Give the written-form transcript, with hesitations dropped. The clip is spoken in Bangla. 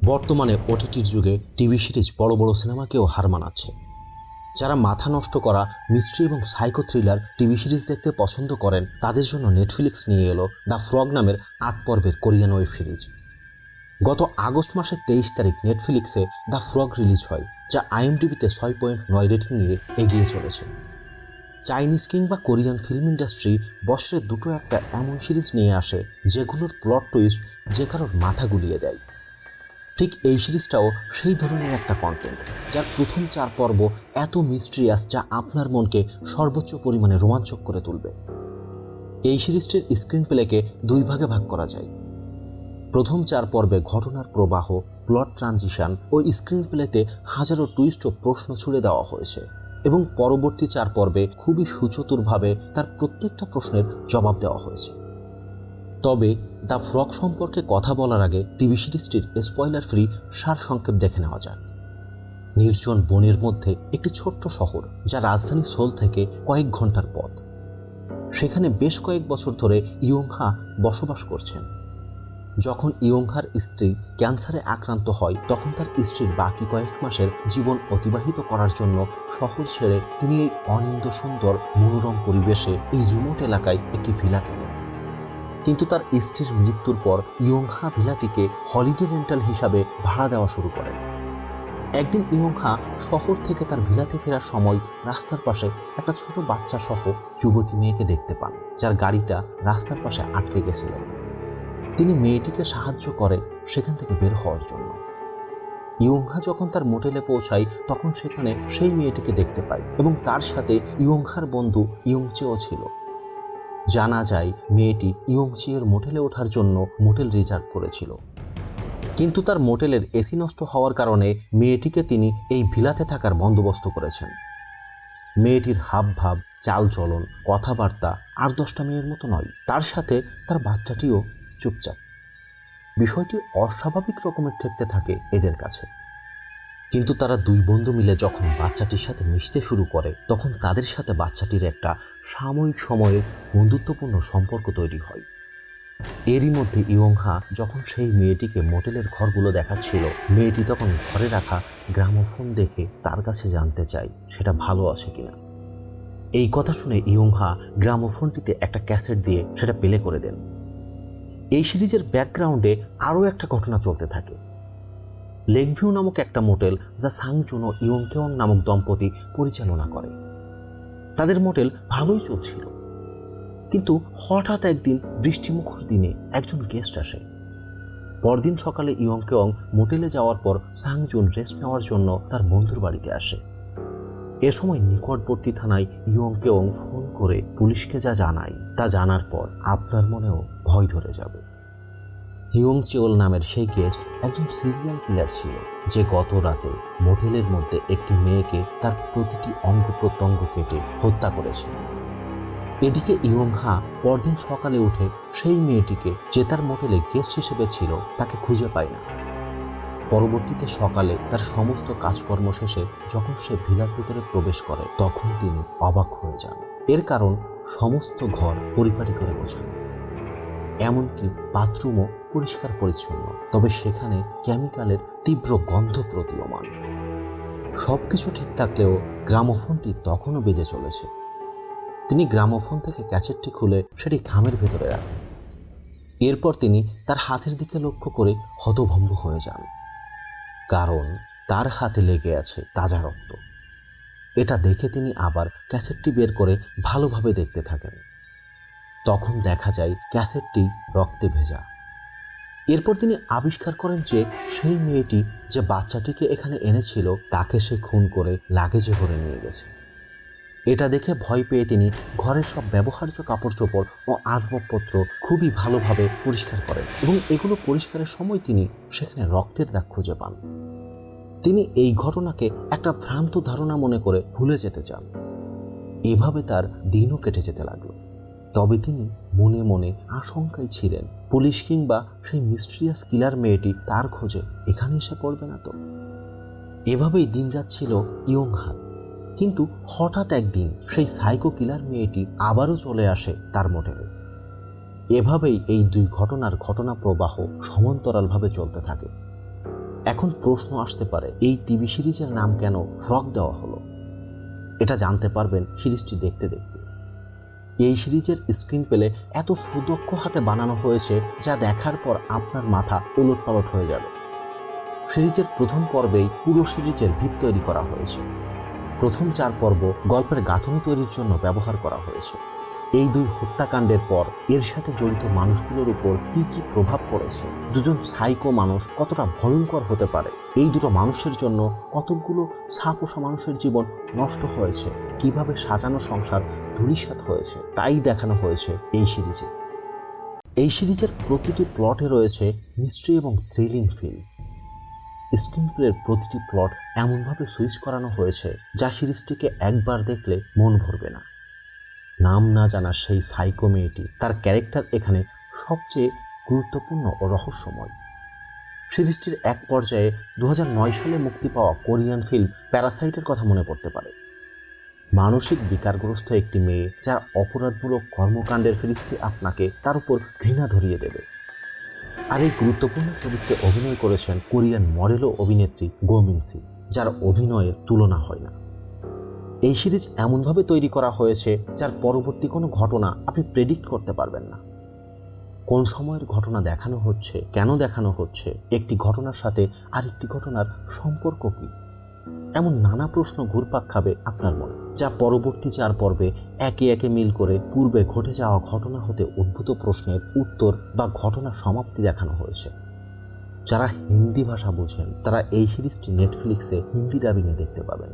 বর্তমানে ওটিটির যুগে টিভি সিরিজ বড় বড় সিনেমাকেও হার মানাচ্ছে। যারা মাথা নষ্ট করা মিস্ট্রি এবং সাইকো থ্রিলার টিভি সিরিজ দেখতে পছন্দ করেন তাদের জন্য নেটফ্লিক্স নিয়ে এলো দ্য ফ্রগ নামের ৮ পর্বের কোরিয়ান ওয়েব সিরিজ। গত আগস্ট মাসের ২৩ তারিখ নেটফ্লিক্সে দ্য ফ্রগ রিলিজ হয়, যা IMDb-তে ৬.৯ রেটিং নিয়ে এগিয়ে চলেছে। চাইনিজ কিংবা কোরিয়ান ফিল্ম ইন্ডাস্ট্রি বছরে দুটো একটা এমন সিরিজ নিয়ে আসে যেগুলোর প্লট টুইস্ট যে কারোর মাথা গুলিয়ে দেয়। ঠিক এই সিরিজটাও সেই ধরনের একটা কন্টেন্ট, যার প্রথম ৪ পর্ব এত মিস্ট্রিয়াস যা আপনার মনকে সর্বোচ্চ পরিমাণে রোমাঞ্চক করে তুলবে। এই সিরিজটির স্ক্রিন প্লেকে ২ ভাগে ভাগ করা যায়। প্রথম ৪ পর্বে ঘটনার প্রবাহ, প্লট ট্রানজিশন ও স্ক্রিন প্লেতে হাজারো টুইস্ট ও প্রশ্ন ছুড়ে দেওয়া হয়েছে, এবং পরবর্তী ৪ পর্বে খুবই সুচতুরভাবে তার প্রত্যেকটা প্রশ্নের জবাব দেওয়া হয়েছে। তবে দ্য ফ্রগ সম্পর্কে কথা বলার আগে টিভি সিরিজটির স্পয়লার ফ্রি সারসংক্ষেপ দেখে নেওয়া যাক। নির্জন বনের মধ্যে একটি ছোট্ট শহর, যা রাজধানী সোল থেকে কয়েক ঘন্টার পথ। সেখানে বেশ কয়েক বছর ধরে ইয়ংহা বসবাস করছেন। যখন ইয়ংহার স্ত্রী ক্যান্সারে আক্রান্ত হয়, তখন তার স্ত্রীর বাকি কয়েক মাসের জীবন অতিবাহিত করার জন্য শহর ছেড়ে তিনি এই অনিন্দ্য সুন্দর মনোরম পরিবেশে এই রিমোট এলাকায় একটি ভিলা কেনেন। কিন্তু তার স্ত্রীর মৃত্যুর পর ইয়ংহা ভিলাটিকে হলিডে রেন্টাল হিসাবে ভাড়া দেওয়া শুরু করেন। একদিন ইয়ংহা শহর থেকে তার ভিলাতে ফেরার সময় রাস্তার পাশে একটা ছোট বাচ্চা সহ যুবতী মেয়েকে দেখতে পান, যার গাড়িটা রাস্তার পাশে আটকে গেছিল। তিনি মেয়েটিকে সাহায্য করে সেখান থেকে বের হওয়ার জন্য। ইয়ংহা যখন তার মোটেলে পৌঁছায়, তখন সেখানে সেই মেয়েটিকে দেখতে পায় এবং তার সাথে ইয়ংহার বন্ধু ইয়ংচেও ছিল। জানা যায় মেয়েটি ইয়ংচিয়ের মোটেলে ওঠার জন্য মোটেল রিজার্ভ করেছিল, কিন্তু তার মোটেলের এসি নষ্ট হওয়ার কারণে মেয়েটিকে তিনি এই ভিলাতে থাকার বন্দোবস্ত করেছেন। মেয়েটির হাবভাব, চালচলন, কথাবার্তা ৮-১০টা মেয়ের মতো নয়, তার সাথে তার বাচ্চাটিও চুপচাপ। বিষয়টি অস্বাভাবিক রকমের ঠেকতে থাকে এদের কাছে। কিন্তু তারা ২ বন্ধু মিলে যখন বাচ্চাটির সাথে মিশতে শুরু করে, তখন তাদের সাথে বাচ্চাটির একটা সাময়িক সময়ের বন্ধুত্বপূর্ণ সম্পর্ক তৈরি হয়। এরই মধ্যে ইয়ংহা যখন সেই মেয়েটিকে মোটেলের ঘরগুলো দেখাচ্ছিল, মেয়েটি তখন ঘরে রাখা গ্রামোফোন দেখে তার কাছে জানতে চায় সেটা ভালো আছে কিনা। এই কথা শুনে ইয়ংহা গ্রামোফোনটিতে একটা ক্যাসেট দিয়ে সেটা প্লে করে দেন। এই সিরিজের ব্যাকগ্রাউন্ডে আরও একটা ঘটনা চলতে থাকে। লেকভিউ নামক একটা মোটেল, যা সাংজুন ও ইয়ংকেওং নামক দম্পতি পরিচালনা করে। তাদের মোটেল ভালোই চলছিল, কিন্তু হঠাৎ একদিন বৃষ্টিমুখর দিনে একজন গেস্ট আসে। পরদিন সকালে ইয়ংকেওং মোটেলে যাওয়ার পর সাংজুন রেস্ট নেওয়ার জন্য তার বন্ধুর বাড়িতে আসে। এ সময় নিকটবর্তী থানায় ইয়ংকেওং ফোন করে পুলিশকে যা জানায়, তা জানার পর আপনার মনেও ভয় ধরে যাবে। ইয়ংচিওল নামের সেই গেস্ট একজন সিরিয়াল কিলার ছিল, যে গত রাতে মোটেলের মধ্যে একটি মেয়েকে তার প্রতিটি অঙ্গ প্রত্যঙ্গ কেটে হত্যা করেছে। এদিকে ইয়ংহা পরদিন সকালে উঠে সেই মেয়েটিকে, যে তার মোটেলে গেস্ট হিসেবে ছিল, তাকে খুঁজে পায় না। পরবর্তীতে সকালে তার সমস্ত কাজকর্ম শেষে যখন সে ভিলার ভিতরে প্রবেশ করে, তখন তিনি অবাক হয়ে যান। এর কারণ সমস্ত ঘর পরিপাটি করে গোছানো, এমনকি বাথরুমও পরিষ্কার পরিচ্ছন্ন, তবে সেখানে কেমিক্যালের তীব্র গন্ধ প্রতীয়মান। সবকিছু ঠিক থাকলেও গ্রামোফোনটি তখনও বেজে চলেছে। তিনি গ্রামোফোন থেকে ক্যাসেটটি খুলে সেটি খামের ভেতরে রাখেন। এরপর তিনি তার হাতের দিকে লক্ষ্য করে হতভম্ব হয়ে যান, কারণ তার হাতে লেগে আছে তাজা রক্ত। এটা দেখে তিনি আবার ক্যাসেটটি বের করে ভালোভাবে দেখতে থাকেন। তখন দেখা যায় ক্যাসেটটি রক্তে ভেজা। এরপর তিনি আবিষ্কার করেন যে সেই মেয়েটি যে বাচ্চাটিকে এখানে এনেছিল, তাকে সে খুন করে লাগেজে ভরে নিয়ে গেছে। এটা দেখে ভয় পেয়ে তিনি ঘরের সব ব্যবহার্য কাপড় চোপড় ও আসবাবপত্র খুবই ভালোভাবে পরিষ্কার করেন, এবং এগুলো পরিষ্কারের সময় তিনি সেখানে রক্তের দাগ খুঁজে পান। তিনি এই ঘটনাকে একটা ভ্রান্ত ধারণা মনে করে ভুলে যেতে চান। এভাবে তার দিনও কেটে যেতে লাগলো। তবে তিনি মনে মনে আশঙ্কায় ছিলেন, পুলিশ কিংবা সেই মিস্ট্রিয়াস কিলার মেয়েটি তার খোঁজে এখানে এসে পড়বে না তো। এভাবেই দিন যাচ্ছিল ইয়ংহার। কিন্তু হঠাৎ একদিন সেই সাইকো কিলার মেয়েটি আবারও চলে আসে তার মোটেলে। এভাবেই এই ২ ঘটনার ঘটনা প্রবাহ সমান্তরালভাবে চলতে থাকে। এখন প্রশ্ন আসতে পারে, এই টিভি সিরিজের নাম কেন ফ্রগ দেওয়া হলো? এটা জানতে পারবেন সিরিজটি দেখতে দেখতে। এই সিরিজের স্ক্রিন প্লে এত সুদক্ষ হাতে বানানো হয়েছে যা দেখার পর আপনার মাথা ওলটপালট হয়ে যাবে। সিরিজের প্রথম পর্বেই পুরো সিরিজের ভিত তৈরি করা হয়েছে। প্রথম 4 পর্ব গল্পের গাঁথনি তৈরির জন্য ব্যবহার করা হয়েছে। এই 2 হত্যাকাণ্ডের পর এর সাথে জড়িত মানুষগুলোর উপর কি কি প্রভাব পড়েছে, দুজন সাইকো মানুষ কতটা ভয়ঙ্কর হতে পারে, এই দুটো মানুষের জন্য কতগুলো ছাপোষা মানুষের জীবন নষ্ট হয়েছে, কিভাবে সাজানো সংসার ধূলিসাৎ হয়েছে, তাই দেখানো হয়েছে এই সিরিজে। এই সিরিজের প্রতিটি প্লটে রয়েছে মিস্ট্রি এবং থ্রিলিং ফিল। স্ক্রিন প্লের প্রতিটি প্লট এমনভাবে সুইচ করানো হয়েছে যা সিরিজটিকে একবার দেখলে মন ভরবে না। নাম না জানা সেই সাইকো মেয়েটি, তার ক্যারেক্টার এখানে সবচেয়ে গুরুত্বপূর্ণ ও রহস্যময়। সিরিজটির এক পর্যায়ে 2009 সালে মুক্তি পাওয়া কোরিয়ান ফিল্ম প্যারাসাইটের কথা মনে পড়তে পারে। মানসিক বিকারগ্রস্ত একটি মেয়ে যার অপরাধমূলক কর্মকাণ্ডের ফিরিস্তি আপনাকে তার উপর ঘৃণা ধরিয়ে দেবে। আর এই গুরুত্বপূর্ণ চরিত্রে অভিনয় করেছেন কোরিয়ান মডেল ও অভিনেত্রী গো মিন-সি, যার অভিনয়ের তুলনা হয় না। এই সিরিজ এমনভাবে তৈরি করা হয়েছে যার পরবর্তী কোনো ঘটনা আপনি প্রেডিক্ট করতে পারবেন না। কোন সময়ের ঘটনা দেখানো হচ্ছে, কেন দেখানো হচ্ছে, একটি ঘটনার সাথে আরেকটি ঘটনার সম্পর্ক কি, এমন নানা প্রশ্ন ঘুরপাক খাবে আপনার মনে, যা পরবর্তী 4 পর্বে একে একে মিল করে পূর্বে ঘটে যাওয়া ঘটনা হতে উদ্ভূত প্রশ্নের উত্তর বা ঘটনার সমাপ্তি দেখানো হয়েছে। যারা হিন্দি ভাষা বোঝেন তারা এই সিরিজটি নেটফ্লিক্সে হিন্দি ডাবিংয়ে দেখতে পাবেন।